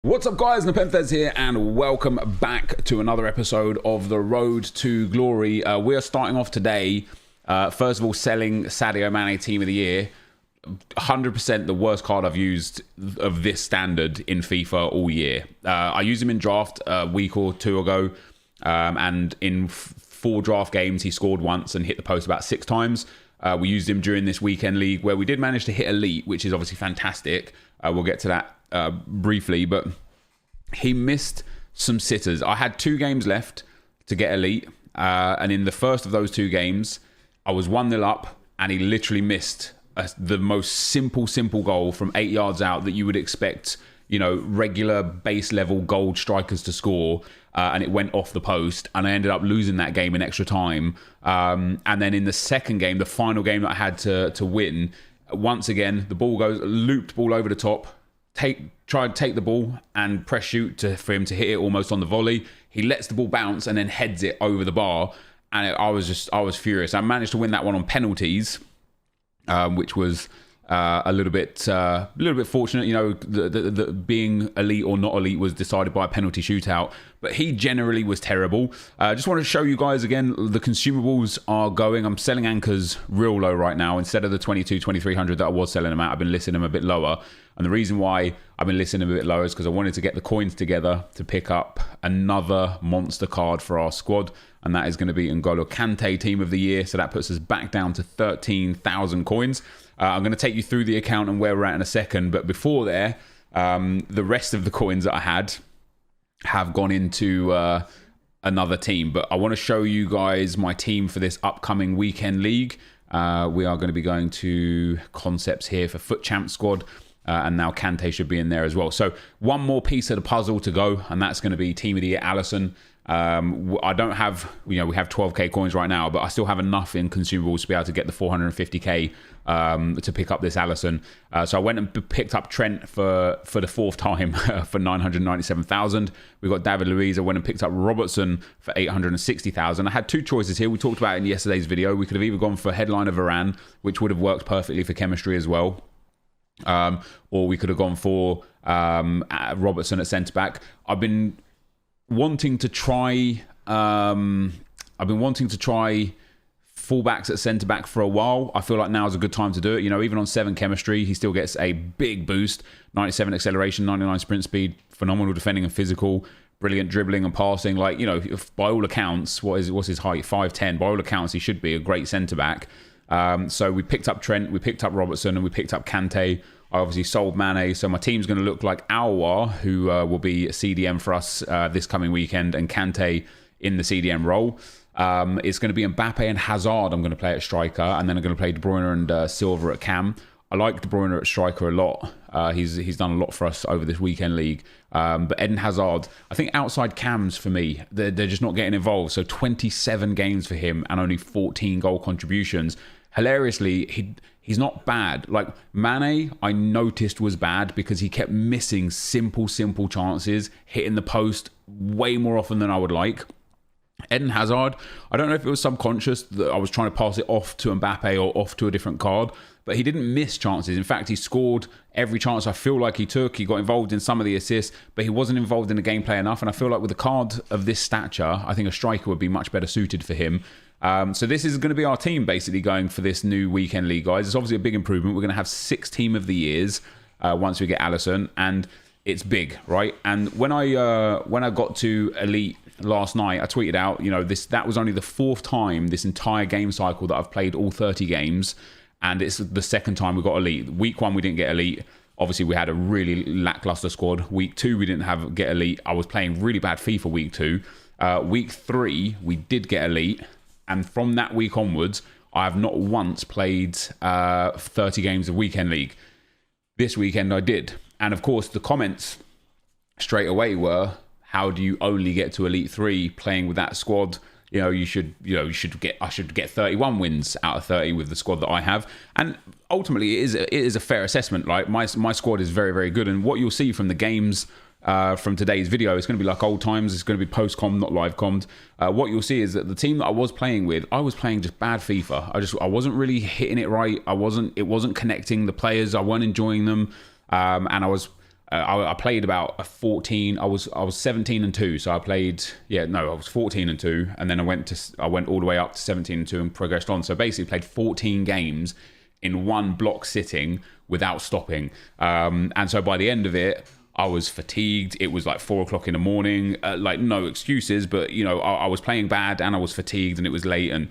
What's up guys, NepentheZ here and welcome back to another episode of The Road to Glory. We are starting off today, first of all, selling Sadio Mane Team of the Year. 100% the worst card I've used of this standard in FIFA all year. I used him in draft a week or two ago, and in 4 draft games he scored once and hit the post about 6 times. We used him during this weekend league where we did manage to hit elite, which is obviously fantastic. We'll get to that briefly, but he missed some sitters. I had 2 games left to get elite, and in the first of those 2 games I was 1-0 up and he literally missed the most simple goal from 8 yards out that you would expect, you know, regular base level gold strikers to score, and it went off the post and I ended up losing that game in extra time. And then in the second game, the final game that I had to win, once again the ball goes looped ball over the top, try to take the ball and press shoot for him to hit it almost on the volley. He lets the ball bounce and then heads it over the bar, and I was furious. I managed to win that one on penalties, which was a little bit fortunate. You know, the being elite or not elite was decided by a penalty shootout, but he generally was terrible. Just want to show you guys again, the consumables are going. I'm selling anchors real low right now. Instead of the 2300 that I was selling them at, I've been listing them a bit lower. And the reason why I've been listing them a bit lower is because I wanted to get the coins together to pick up another monster card for our squad, and that is going to be N'Golo Kante Team of the Year. So that puts us back down to 13,000 coins. I'm going to take you through the account and where we're at in a second, but before there, the rest of the coins that I had have gone into another team. But I want to show you guys my team for this upcoming weekend league. We are going to be going to concepts here for Foot Champ squad. And now Kante should be in there as well. So one more piece of the puzzle to go, and that's going to be Team of the Year Alisson. I don't have, you know, we have 12k coins right now, but I still have enough in consumables to be able to get the 450k to pick up this Alisson. So I went and picked up Trent for the 4th time for 997,000. We got David Luiz. I went and picked up Robertson for 860,000. I had 2 choices here. We talked about it in yesterday's video. We could have either gone for headliner Varane, which would have worked perfectly for chemistry as well. Or we could have gone for Robertson at centre back. I've been wanting to try fullbacks at centre back for a while. I feel like now is a good time to do it. You know, even on 7 chemistry, he still gets a big boost. 97 acceleration, 99 sprint speed, phenomenal defending and physical, brilliant dribbling and passing. Like, you know, by all accounts, what's his height? 5'10". By all accounts, he should be a great centre back. So we picked up Trent, we picked up Robertson, and we picked up Kante. I obviously sold Mane, so my team's going to look like Aouar, who will be a CDM for us this coming weekend, and Kante in the CDM role. It's going to be Mbappe and Hazard I'm going to play at striker, and then I'm going to play De Bruyne and Silva at cam. I like De Bruyne at striker a lot. He's done a lot for us over this weekend league. But Eden Hazard, I think outside cams for me, they're just not getting involved. So 27 games for him and only 14 goal contributions. Hilariously, he's not bad. Like Mane, I noticed was bad because he kept missing simple chances, hitting the post way more often than I would like. Eden Hazard, I don't know if it was subconscious that I was trying to pass it off to Mbappe or off to a different card, but he didn't miss chances. In fact, he scored every chance I feel like he took. He got involved in some of the assists, but he wasn't involved in the gameplay enough. And I feel like with a card of this stature, I think a striker would be much better suited for him. So this is going to be our team basically going for this new weekend league, guys. It's obviously a big improvement. We're going to have 6 Team of the Years once we get Alisson, and it's big, right? And when I got to Elite last night, I tweeted out, you know, that was only the 4th time this entire game cycle that I've played all 30 games, and it's the 2nd time we got Elite. Week 1 we didn't get Elite. Obviously we had a really lackluster squad. Week 2 we didn't get Elite. I was playing really bad FIFA week 2. Week 3 we did get Elite. And from that week onwards, I have not once played 30 games of Weekend League. This weekend I did. And of course, the comments straight away were, how do you only get to Elite 3 playing with that squad? I should get 31 wins out of 30 with the squad that I have. And ultimately, it is a fair assessment. Like my squad is very, very good. And what you'll see from the games from today's video, it's going to be like old times. It's going to be post-com, not live-commed. What you'll see is that the team that I was playing with, I was playing just bad FIFA. I wasn't really hitting it right. It wasn't connecting the players. I weren't enjoying them. And I played about a 14. I was 17-2, so I played. I was 14-2, and then I went all the way up to 17-2 and progressed on. So basically, played 14 games in one block sitting without stopping. And so by the end of it, I was fatigued. It was like 4 o'clock in the morning. Like no excuses, but I was playing bad and I was fatigued and it was late and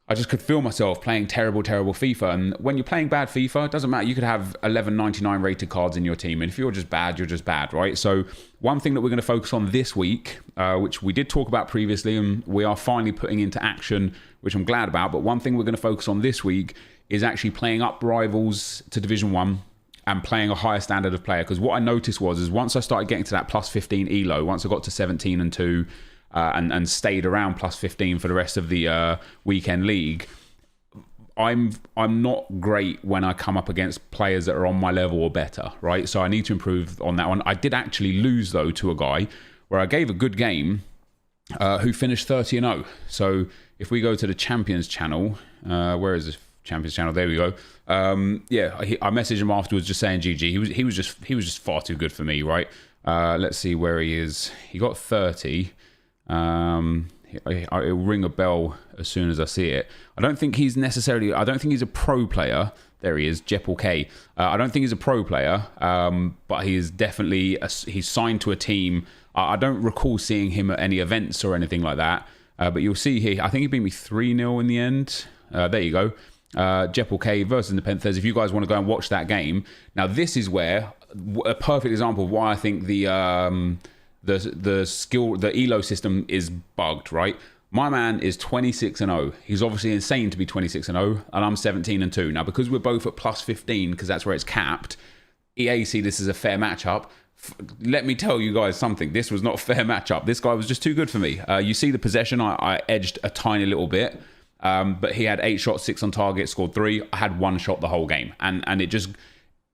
I just could feel myself playing terrible FIFA. And when you're playing bad FIFA, it doesn't matter. You could have 11.99 rated cards in your team. And if you're just bad, right? So one thing that we're going to focus on this week, which we did talk about previously, and we are finally putting into action, which I'm glad about. But one thing we're going to focus on this week is actually playing up rivals to Division 1 and playing a higher standard of player. Because what I noticed was once I started getting to that plus 15 elo, once I got to 17-2, and stayed around plus 15 for the rest of the weekend league, I'm not great when I come up against players that are on my level or better, right? So I need to improve on that one. I did actually lose, though, to a guy where I gave a good game who finished 30-0. So if we go to the Champions channel, where is this Champions channel? There we go. I messaged him afterwards just saying GG. He was just far too good for me, right? Let's see where he is. He got 30. It'll ring a bell as soon as I see it. I don't think he's a pro player. There he is, Jepple K. I don't think he's a pro player, but he is definitely he's signed to a team. I don't recall seeing him at any events or anything like that. But you'll see here, I think he beat me 3-0 in the end. There you go. Jepple K versus NepentheZ. If you guys want to go and watch that game. Now this is where a perfect example of why I think the elo system is bugged, right? My man is 26-0. He's obviously insane to be 26-0, and I'm 17-2. Now, because we're both at plus 15, because that's where it's capped, EA see this as a fair matchup. Let me tell you guys something. This was not a fair matchup. This guy was just too good for me. You see the possession, I edged a tiny little bit, but he had 8 shots, 6 on target, scored 3. I had 1 shot the whole game, and it just...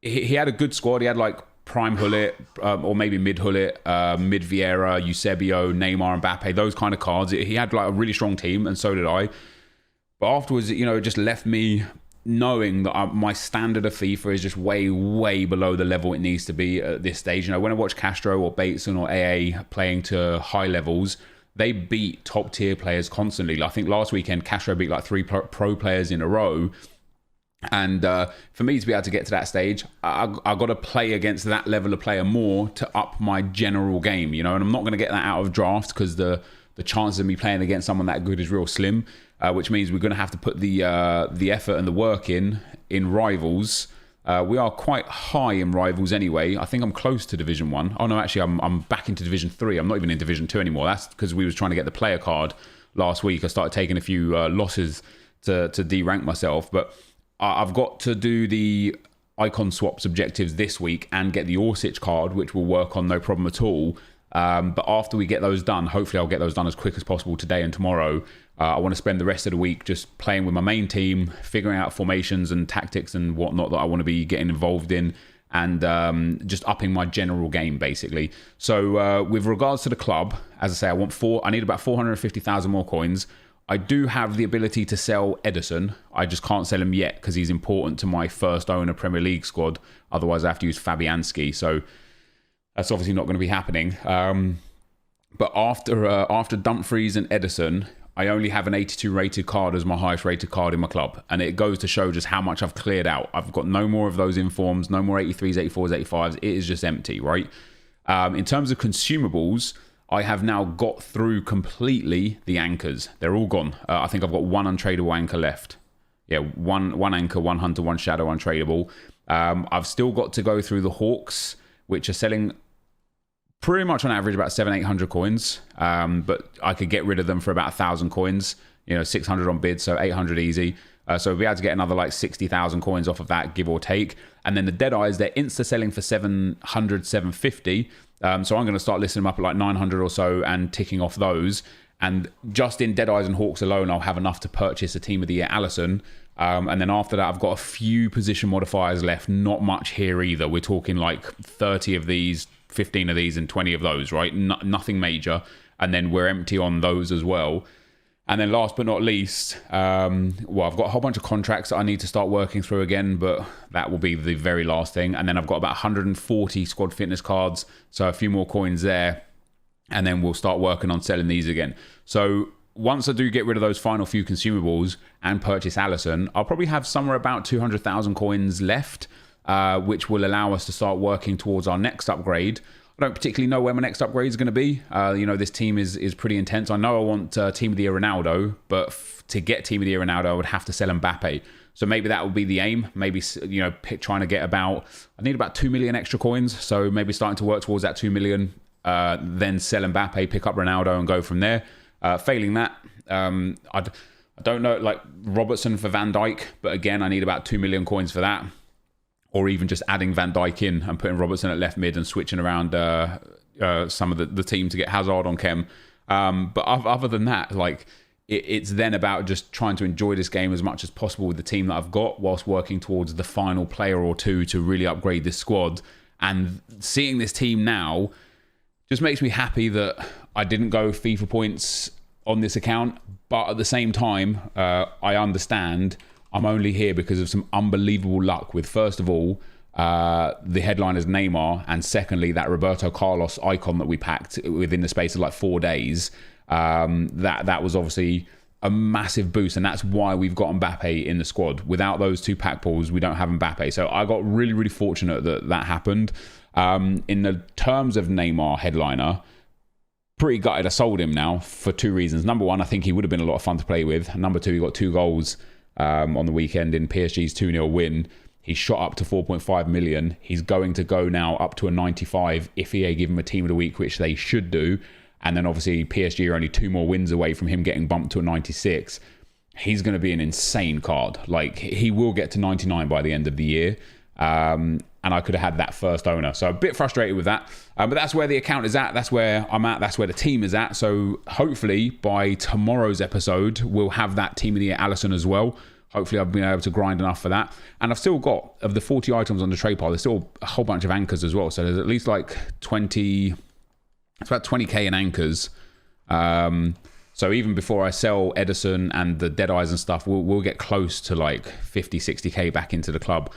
He had a good squad. He had like Prime Hullet, or maybe Mid Hullet, Mid Vieira, Eusebio, Neymar, Mbappe, those kind of cards. He had like a really strong team, and so did I. But afterwards, it just left me knowing that my standard of FIFA is just way, way below the level it needs to be at this stage. When I watch Castro or Bateson or AA playing to high levels, they beat top tier players constantly. I think last weekend, Castro beat like 3 pro players in a row. And for me to be able to get to that stage, I got to play against that level of player more to up my general game, and I'm not going to get that out of draft because the chances of me playing against someone that good is real slim, which means we're going to have to put the effort and the work in rivals. We are quite high in rivals anyway. I think I'm close to Division 1. Oh no, actually I'm back into Division 3. I'm not even in Division 2 anymore. That's because we was trying to get the player card last week. I started taking a few losses to de-rank myself, but I've got to do the icon swaps objectives this week and get the Orsic card, which will work on no problem at all. But after we get those done, hopefully I'll get those done as quick as possible today and tomorrow. I want to spend the rest of the week just playing with my main team, figuring out formations and tactics and whatnot that I want to be getting involved in, and just upping my general game, basically. So with regards to the club, as I say, I need about 450,000 more coins. I do have the ability to sell Edison. I just can't sell him yet because he's important to my first owner Premier League squad. Otherwise, I have to use Fabianski. So that's obviously not going to be happening. But after Dumfries and Edison, I only have an 82 rated card as my highest rated card in my club. And it goes to show just how much I've cleared out. I've got no more of those informs, no more 83s, 84s, 85s. It is just empty, right? In terms of consumables, I have now got through completely the anchors. They're all gone. I think I've got 1 untradeable anchor left. Yeah, one anchor, 1 hunter, 1 shadow untradeable. I've still got to go through the Hawks, which are selling pretty much on average about 700-800 coins. But I could get rid of them for about 1,000 coins. 600 on bid, so 800 easy. So we'll be able to get another like 60,000 coins off of that, give or take. And then the Deadeyes, they're insta-selling for 700, 750. So I'm going to start listing them up at like 900 or so and ticking off those. And just in Deadeyes and Hawks alone, I'll have enough to purchase a Team of the Year Allison. And then after that, I've got a few position modifiers left. Not much here either. We're talking like 30 of these, 15 of these, and 20 of those, right? Nothing major. And then we're empty on those as well. And then last but not least, well, I've got a whole bunch of contracts that I need to start working through again, but that will be the very last thing. And then I've got about 140 squad fitness cards, so a few more coins there. And then we'll start working on selling these again. So once I do get rid of those final few consumables and purchase Alisson, I'll probably have somewhere about 200,000 coins left, which will allow us to start working towards our next upgrade. I don't particularly know where my next upgrade is going to be. This team is pretty intense. I know I want Team of the Year Ronaldo, but to get Team of the Year Ronaldo, I would have to sell Mbappe. So maybe that would be the aim. Maybe, trying to get I need about 2 million extra coins. So maybe starting to work towards that 2 million, then sell Mbappe, pick up Ronaldo and go from there. Failing that, I don't know, like Robertson for Van Dijk, but again, I need about 2 million coins for that. Or even just adding Van Dijk in and putting Robertson at left mid and switching around some of the team to get Hazard on chem. But other than that, it's then about just trying to enjoy this game as much as possible with the team that I've got, whilst working towards the final player or two to really upgrade this squad. And seeing this team now just makes me happy that I didn't go FIFA points on this account. But at the same time, I understand I'm only here because of some unbelievable luck with, first of all, the headliners Neymar, and secondly, that Roberto Carlos icon that we packed within the space of like 4 days. That was obviously a massive boost, and that's why we've got Mbappe in the squad. Without those two pack pulls, we don't have Mbappe. So I got really, really fortunate that happened. In the terms of Neymar headliner, pretty gutted I sold him now for two reasons. Number one, I think he would have been a lot of fun to play with. And number two, he got 2 goals on the weekend in PSG's 2-0 win. He's shot up to 4.5 million. He's going to go now up to a 95 if EA give him a team of the week, which they should do. And then obviously PSG are only 2 more wins away from him getting bumped to a 96. He's going to be an insane card. Like, he will get to 99 by the end of the year. And I could have had that first owner. So a bit frustrated with that. But that's where the account is at. That's where I'm at. That's where the team is at. So hopefully by tomorrow's episode, we'll have that Team of the Year Alisson as well. Hopefully I've been able to grind enough for that. And I've still got, of the 40 items on the trade pile, there's still a whole bunch of anchors as well. So there's at least like 20, it's about 20k in anchors. So even before I sell Edison and the Deadeyes and stuff, we'll get close to like 50, 60k back into the club.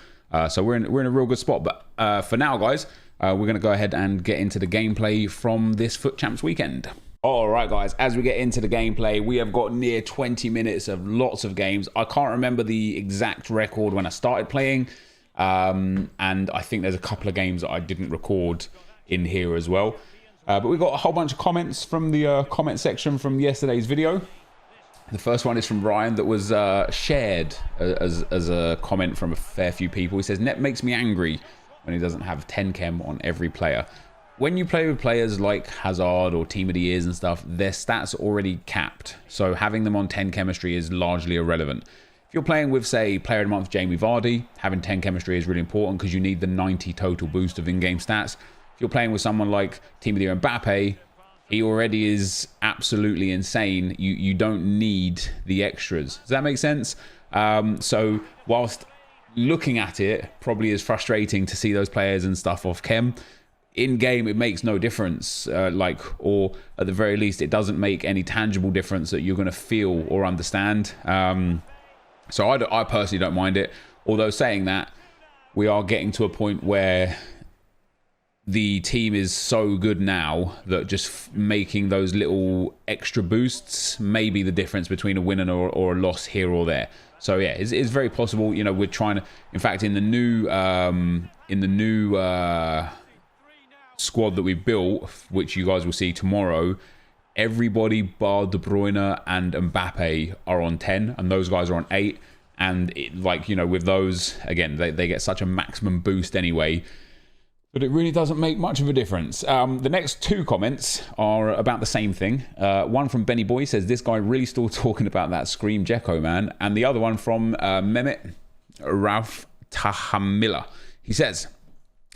So we're in a real good spot. But for now, guys, we're going to go ahead and get into the gameplay from this Foot Champs weekend. All right, guys, as we get into the gameplay, we have got near 20 minutes of lots of games. I can't remember the exact record when I started playing. And I think there's a couple of games that I didn't record in here as well. But we've got a whole bunch of comments from the comment section from yesterday's video. The first one is from Ryan that was shared as a comment from a fair few people. He says, Nep makes me angry when he doesn't have 10 chem on every player. When you play with players like Hazard or Team of the Years and stuff, their stats are already capped. So having them on 10 chemistry is largely irrelevant. If you're playing with, say, Player of the Month Jamie Vardy, having 10 chemistry is really important because you need the 90 total boost of in-game stats. If you're playing with someone like Team of the Year Mbappe, he already is absolutely insane. You don't need the extras. Does that make sense? So whilst looking at it probably is frustrating to see those players and stuff off chem, in game it makes no difference. Or at the very least, it doesn't make any tangible difference that you're going to feel or understand. So I personally don't mind it. Although saying that, we are getting to a point where the team is so good now that just making those little extra boosts may be the difference between a win and or a loss here or there. So yeah, it's very possible. You know, we're trying to. In fact, in the new squad that we built, which you guys will see tomorrow, everybody bar De Bruyne and Mbappe are on 10, and those guys are on 8. And with those, again, they get such a maximum boost anyway. But it really doesn't make much of a difference. The next 2 comments are about the same thing. One from Benny Boy says, this guy really still talking about that Scream Jiko, man. And the other one from Mehmet Ralph Tahamila. He says,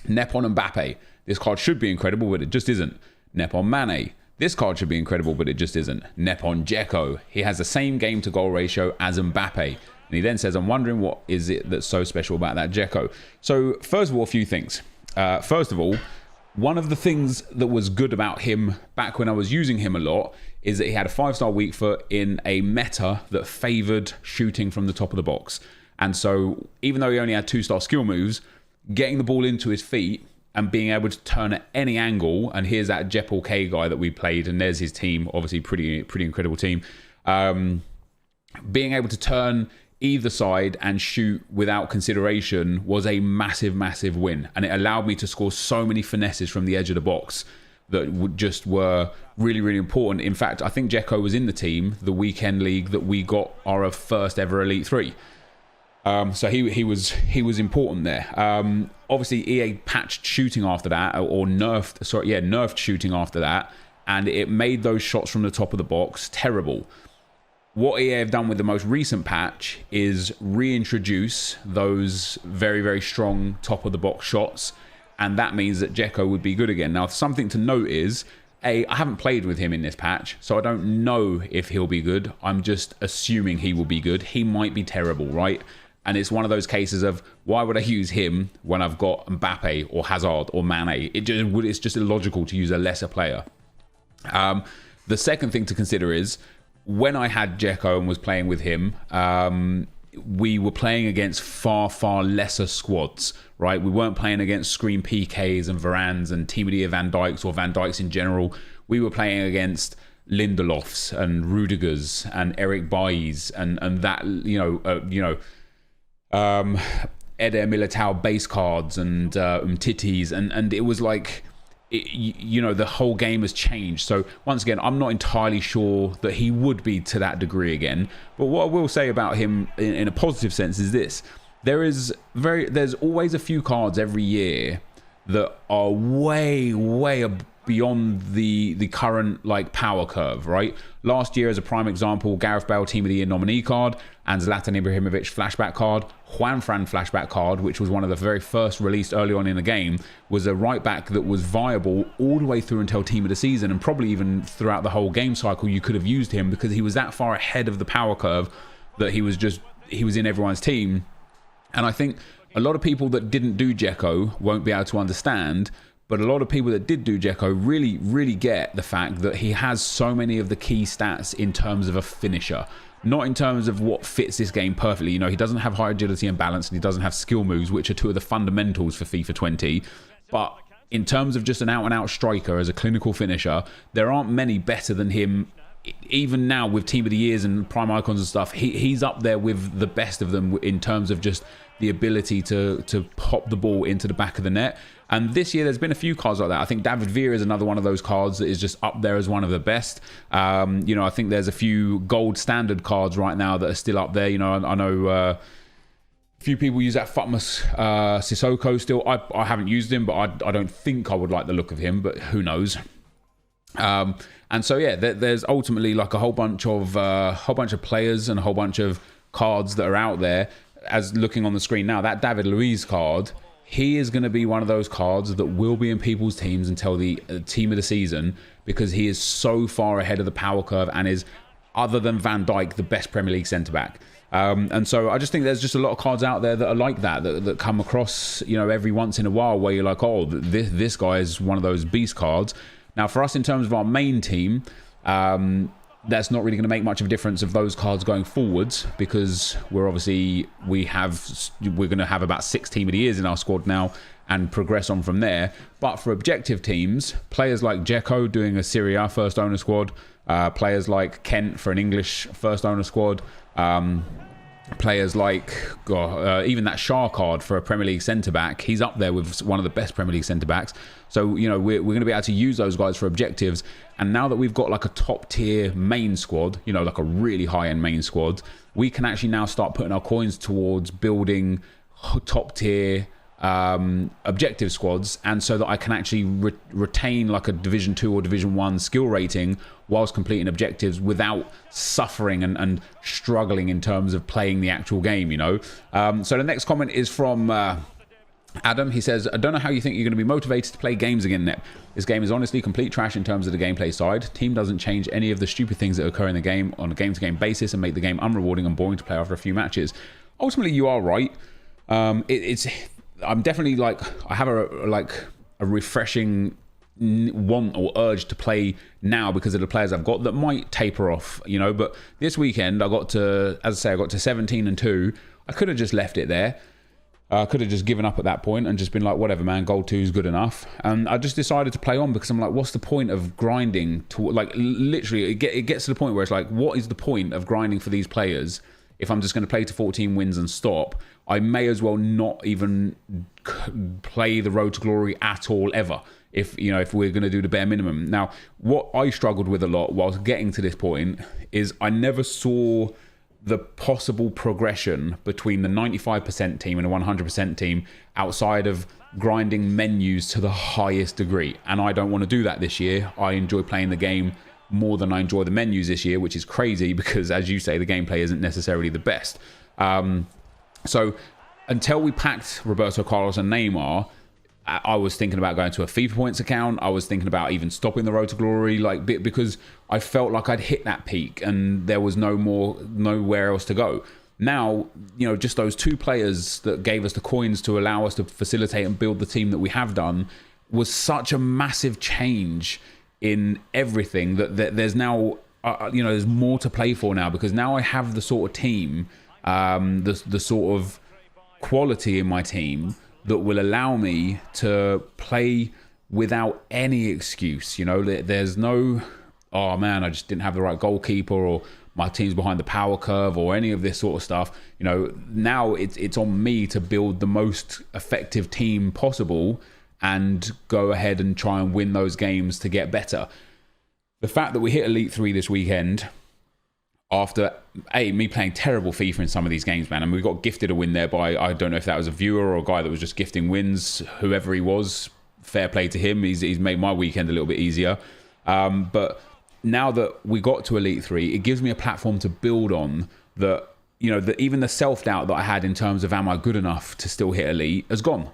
Nep on Mbappe. This card should be incredible, but it just isn't. Nep on Mane. This card should be incredible, but it just isn't. Nep on Jiko. He has the same game to goal ratio as Mbappe. And he then says, I'm wondering what is it that's so special about that Jiko. So first of all, a few things. First of all, One of the things that was good about him back when I was using him a lot is that he had a 5-star weak foot in a meta that favoured shooting from the top of the box. And so even though he only had 2-star skill moves, getting the ball into his feet and being able to turn at any angle, and here's that Jepal K guy that we played, and there's his team, obviously pretty incredible team. Being able to turn either side and shoot without consideration was a massive win, and it allowed me to score so many finesses from the edge of the box that were really important. In fact, I think Jiko was in the team, the weekend league that we got our first ever Elite 3. So he was important there. Obviously EA patched shooting after that, or nerfed shooting after that, and it made those shots from the top of the box terrible. What EA have done with the most recent patch is reintroduce those very strong top of the box shots, and that means that Jeko would be good again. Now, something to note is, I haven't played with him in this patch, so I don't know if he'll be good. I'm just assuming he will be good. He might be terrible, right? And it's one of those cases of, why would I use him when I've got Mbappe or Hazard or Mane? It's just illogical to use a lesser player. The second thing to consider is, when I had Jeko and was playing with him, we were playing against far lesser squads, right? We weren't playing against Screen PKs and Varans and Team of the Year Van Dijks or Van Dijks in general. We were playing against Lindelofs and Rudigers and Eric Bailly's and that, Eder Militao base cards and Titties, and it was like, the whole game has changed. So once again, I'm not entirely sure that he would be to that degree again. But what I will say about him in a positive sense is this: there's always a few cards every year that are way beyond the current like power curve, right? Last year, as a prime example, Gareth Bale Team of the Year nominee card and Zlatan Ibrahimovic flashback card, Juanfran flashback card, which was one of the very first released early on in the game, was a right back that was viable all the way through until Team of the Season, and probably even throughout the whole game cycle you could have used him, because he was that far ahead of the power curve that he was in everyone's team. And I think a lot of people that didn't do Jeko won't be able to understand, but a lot of people that did do Jeko really get the fact that he has so many of the key stats in terms of a finisher, not in terms of what fits this game perfectly. He doesn't have high agility and balance, and he doesn't have skill moves, which are two of the fundamentals for FIFA 20. But in terms of just an out-and-out striker as a clinical finisher, there aren't many better than him. Even now with Team of the Years and Prime Icons and stuff, he's up there with the best of them in terms of just the ability to pop the ball into the back of the net. And this year there's been a few cards like that. I think David Villa is another one of those cards that is just up there as one of the best. I think there's a few gold standard cards right now that are still up there. I know a few people use that Futmas Sissoko still. I haven't used him, but I don't think I would like the look of him, but who knows. And so yeah, there's ultimately like a whole bunch of players and a whole bunch of cards that are out there. As looking on the screen now, that David Luiz card, he is going to be one of those cards that will be in people's teams until the Team of the Season, because he is so far ahead of the power curve and is, other than Van Dijk, the best Premier League centre-back. And so I just think there's just a lot of cards out there that are like that come across, every once in a while, where you're like, oh, this guy is one of those beast cards. Now, for us, in terms of our main team, that's not really going to make much of a difference of those cards going forwards, because we're going to have about 6 Team of the Years in our squad now and progress on from there. But for objective teams, players like Jeko doing a Serie A first owner squad, players like Kent for an English first owner squad, players like even that Shah card for a Premier League centre-back, he's up there with one of the best Premier League centre-backs. So, we're going to be able to use those guys for objectives. And now that we've got like a top-tier main squad, like a really high-end main squad, we can actually now start putting our coins towards building top-tier objective squads, and so that I can actually retain like a Division 2 or Division 1 skill rating whilst completing objectives without suffering and struggling in terms of playing the actual game, So the next comment is from Adam. He says, I don't know how you think you're going to be motivated to play games again, Nep. This game is honestly complete trash in terms of the gameplay side. Team doesn't change any of the stupid things that occur in the game on a game-to-game basis and make the game unrewarding and boring to play after a few matches. Ultimately, you are right. I'm definitely I have a a refreshing want or urge to play now because of the players I've got that might taper off, you know. But this weekend I got to, as I say, I got to 17-2. I could have just left it there. I could have just given up at that point and just been like, whatever, man, goal 2 is good enough. And I just decided to play on because I'm like, what's the point of grinding? Like, literally, it gets to the point where it's like, what is the point of grinding for these players if I'm just going to play to 14 wins and stop? I may as well not even play the road to glory at all ever. If we're going to do the bare minimum. Now, what I struggled with a lot whilst getting to this point is I never saw the possible progression between the 95% team and the 100% team outside of grinding menus to the highest degree. And I don't want to do that this year. I enjoy playing the game more than I enjoy the menus this year, which is crazy because, as you say, the gameplay isn't necessarily the best. So until we packed Roberto Carlos and Neymar, I was thinking about going to a FIFA points account. I was thinking about even stopping the road to glory, like, because I felt like I'd hit that peak and there was nowhere else to go. Now, just those 2 players that gave us the coins to allow us to facilitate and build the team that we have done was such a massive change in everything that there's now, there's more to play for now, because now I have the sort of team, the sort of quality in my team that will allow me to play without any excuse. There's no, oh man, I just didn't have the right goalkeeper, or my team's behind the power curve, or any of this sort of stuff. Now it's on me to build the most effective team possible and go ahead and try and win those games to get better. The fact that we hit Elite 3 this weekend, after me playing terrible FIFA in some of these games, man, and we got gifted a win there by, I don't know if that was a viewer or a guy that was just gifting wins, whoever he was, fair play to him. He's made my weekend a little bit easier. But now that we got to Elite 3, it gives me a platform to build on that, that even the self-doubt that I had in terms of am I good enough to still hit Elite has gone.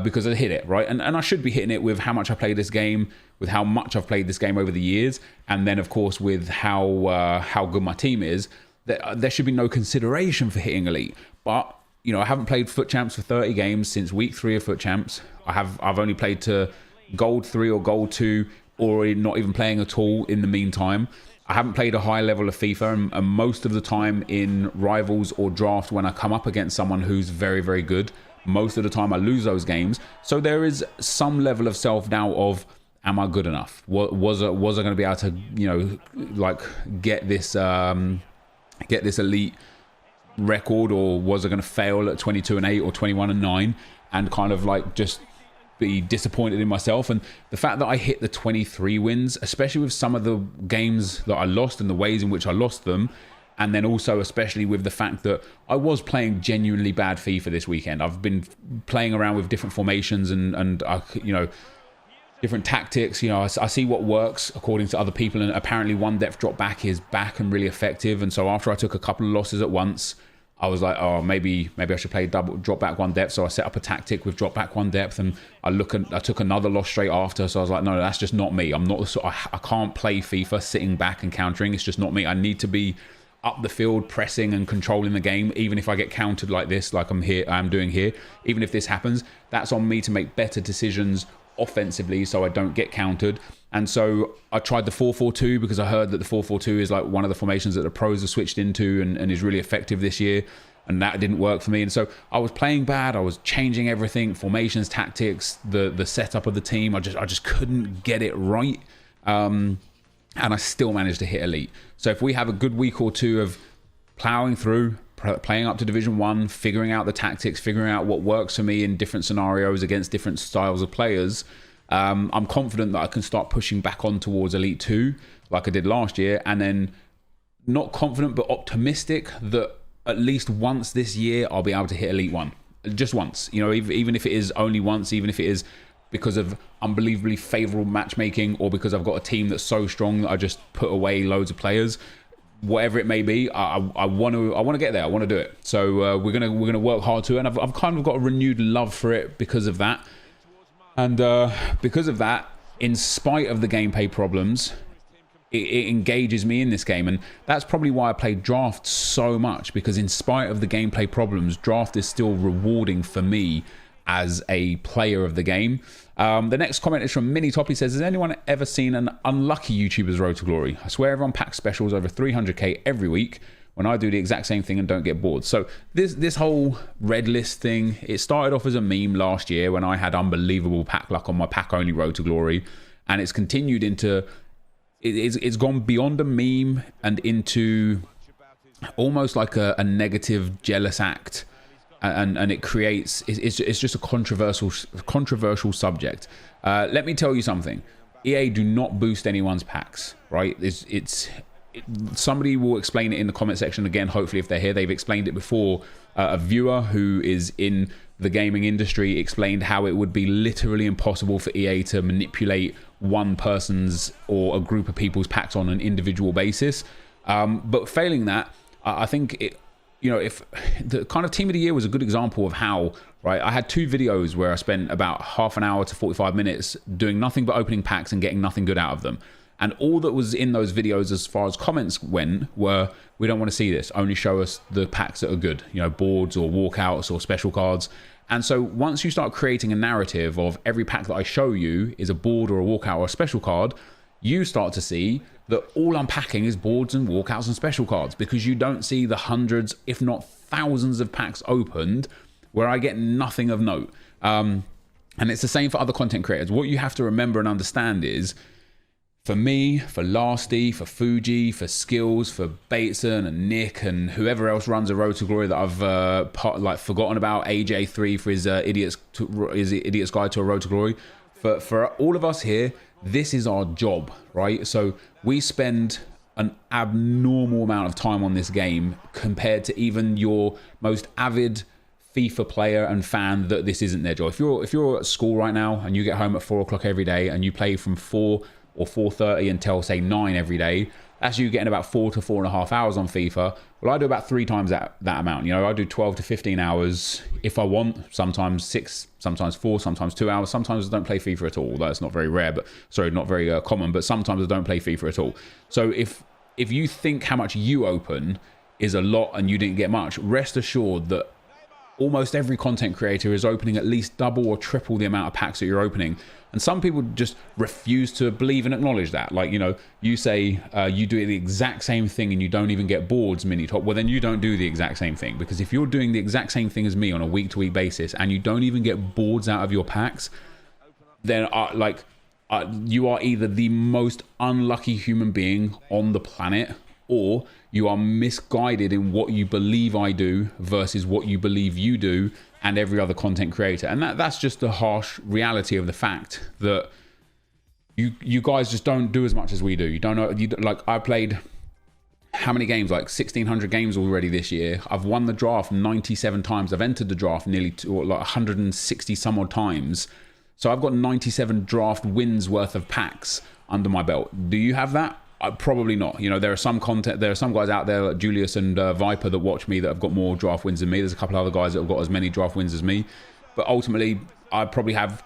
Because I hit it, right? And I should be hitting it with how much I play this game, with how much I've played this game over the years, and then, of course, with how good my team is. There should be no consideration for hitting Elite. But, I haven't played Foot Champs for 30 games since week 3 of Foot Champs. I've only played to Gold 3 or Gold 2, or not even playing at all in the meantime. I haven't played a high level of FIFA, and most of the time in Rivals or Draft, when I come up against someone who's very, very good, most of the time I lose those games. So there is some level of self-doubt of, am I good enough? Was I going to be able to, get this elite record, or was I going to fail at 22-8 or 21-9 and kind of just be disappointed in myself? And the fact that I hit the 23 wins, especially with some of the games that I lost and the ways in which I lost them, and then also especially with the fact that I was playing genuinely bad FIFA this weekend. I've been playing around with different formations and different tactics. I see what works according to other people, and apparently one depth drop back is back and really effective. And so after I took a couple of losses at once, I was like, oh, maybe I should play double drop back 1 depth. So I set up a tactic with drop back 1 depth, and I took another loss straight after. So I was like, no, that's just not me. I can't play FIFA sitting back and countering. It's just not me. I need to be up the field, pressing and controlling the game, even if I get countered like this, like I'm doing here. Even if this happens, that's on me to make better decisions offensively so I don't get countered. And so I tried the 4-4-2 because I heard that the 4-4-2 is like one of the formations that the pros have switched into and is really effective this year. And that didn't work for me. And so I was playing bad. I was changing everything, formations, tactics, the setup of the team. I just couldn't get it right. And I still managed to hit Elite. So if we have a good week or 2 of plowing through, playing up to Division 1, figuring out the tactics, figuring out what works for me in different scenarios against different styles of players, I'm confident that I can start pushing back on towards Elite 2 like I did last year. And then not confident, but optimistic that at least once this year, I'll be able to hit Elite 1. Just once. Even if it is only once, even if it is because of unbelievably favourable matchmaking, or because I've got a team that's so strong that I just put away loads of players, whatever it may be, I want to get there. I want to do it. So we're gonna work hard to it, and I've kind of got a renewed love for it because of that. And because of that, in spite of the gameplay problems, it engages me in this game. And that's probably why I play Draft so much, because in spite of the gameplay problems, Draft is still rewarding for me as a player of the game. The next comment is from TOTY. Says, has anyone ever seen an unlucky YouTuber's road to glory? I swear everyone packs specials over 300k every week when I do the exact same thing and don't get bored. So this whole red list thing, it started off as a meme last year when I had unbelievable pack luck on my pack only road to glory, and it's continued into it's gone beyond a meme and into almost like a negative jealous act, and it creates it's just a controversial subject. Let me tell you something. EA do not boost anyone's packs, right? Somebody will explain it in the comment section again, hopefully, if they're here. They've explained it before. A viewer who is in the gaming industry explained how it would be literally impossible for EA to manipulate one person's or a group of people's packs on an individual basis. But failing that, I think if the kind of team of the year was a good example of how, right, I had 2 videos where I spent about half an hour to 45 minutes doing nothing but opening packs and getting nothing good out of them. And all that was in those videos as far as comments went were, we don't want to see this, only show us the packs that are good, boards or walkouts or special cards. And so once you start creating a narrative of every pack that I show you is a board or a walkout or a special card, you start to see that all I'm packing is boards and walkouts and special cards, because you don't see the hundreds, if not thousands of packs opened where I get nothing of note. And it's the same for other content creators. What you have to remember and understand is, for me, for Lasty, for Fuji, for Skills, for Bateson and Nick and whoever else runs a road to glory that I've forgotten about, AJ3 for his Idiot's Guide to a Road to Glory. For all of us here, this is our job, right? So we spend an abnormal amount of time on this game compared to even your most avid FIFA player and fan that this isn't their job. If you're at school right now and you get home at 4 o'clock every day and you play from 4 or 4:30 until say 9 every day, that's you getting about 4 to 4.5 hours on FIFA. Well, I do about 3 times that amount. I do 12 to 15 hours if I want, sometimes 6, sometimes 4, sometimes 2 hours. Sometimes I don't play FIFA at all. That's not very rare, but sorry, not very common, but sometimes I don't play FIFA at all. So if you think how much you open is a lot and you didn't get much, rest assured that almost every content creator is opening at least double or triple the amount of packs that you're opening. And some people just refuse to believe and acknowledge that. Like, you say you do the exact same thing and you don't even get boards, TOTY. Well, then you don't do the exact same thing. Because if you're doing the exact same thing as me on a week-to-week basis and you don't even get boards out of your packs, then you are either the most unlucky human being on the planet, or you are misguided in what you believe I do versus what you believe you do and every other content creator. And that's just the harsh reality of the fact that you guys just don't do as much as we do. You don't know. I played how many games? Like 1,600 games already this year. I've won the draft 97 times. I've entered the draft nearly 160 some odd times. So I've got 97 draft wins worth of packs under my belt. Do you have that? Probably not. There are some guys out there like Julius and Viper that watch me that have got more draft wins than me. There's a couple of other guys that have got as many draft wins as me. But ultimately, I probably have,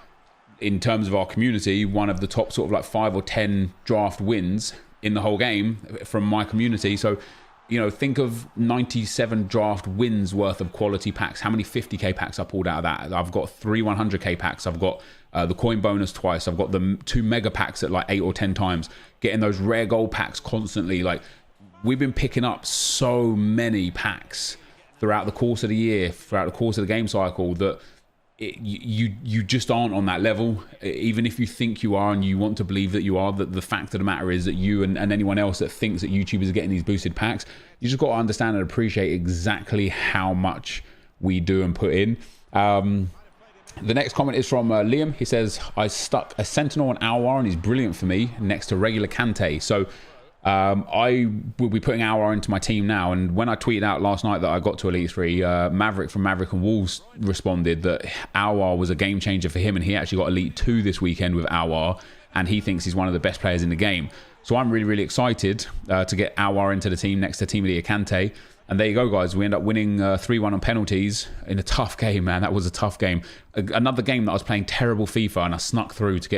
in terms of our community, one of the top sort of like 5 or 10 draft wins in the whole game from my community. So, think of 97 draft wins worth of quality packs. How many 50k packs I pulled out of that? I've got 3 100k packs. I've got the coin bonus twice. I've got the 2 mega packs at like 8 or 10 times. Getting those rare gold packs constantly. Like, we've been picking up so many packs throughout the course of the year, throughout the course of the game cycle, that you just aren't on that level. Even if you think you are and you want to believe that you are, that the fact of the matter is that you and anyone else that thinks that YouTubers are getting these boosted packs, you just got to understand and appreciate exactly how much we do and put in. The next comment is from Liam. He says, I stuck a Sentinel and Alwar and he's brilliant for me next to regular Kante. So I will be putting Alwar into my team now. And when I tweeted out last night that I got to Elite 3, Maverick from Maverick and Wolves responded that Alwar was a game changer for him. And he actually got Elite 2 this weekend with Alwar. And he thinks he's one of the best players in the game. So I'm really, really excited to get Alwar into the team next to Team of the Year Kante. And there you go, guys. We end up winning 3-1 on penalties in a tough game, man. That was a tough game. Another game that I was playing terrible FIFA, and I snuck through to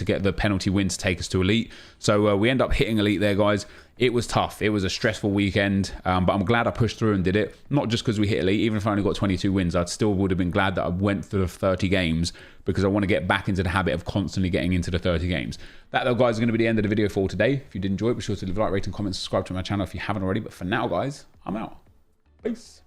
get the penalty win to take us to Elite. So we end up hitting Elite there, guys. It was tough. It was a stressful weekend, but I'm glad I pushed through and did it. Not just because we hit Elite. Even if I only got 22 wins, I still would have been glad that I went through the 30 games, because I want to get back into the habit of constantly getting into the 30 games. That, though, guys, is going to be the end of the video for today. If you did enjoy it, be sure to leave a like, rate, and comment, subscribe to my channel if you haven't already. But for now, guys, I'm out. Peace.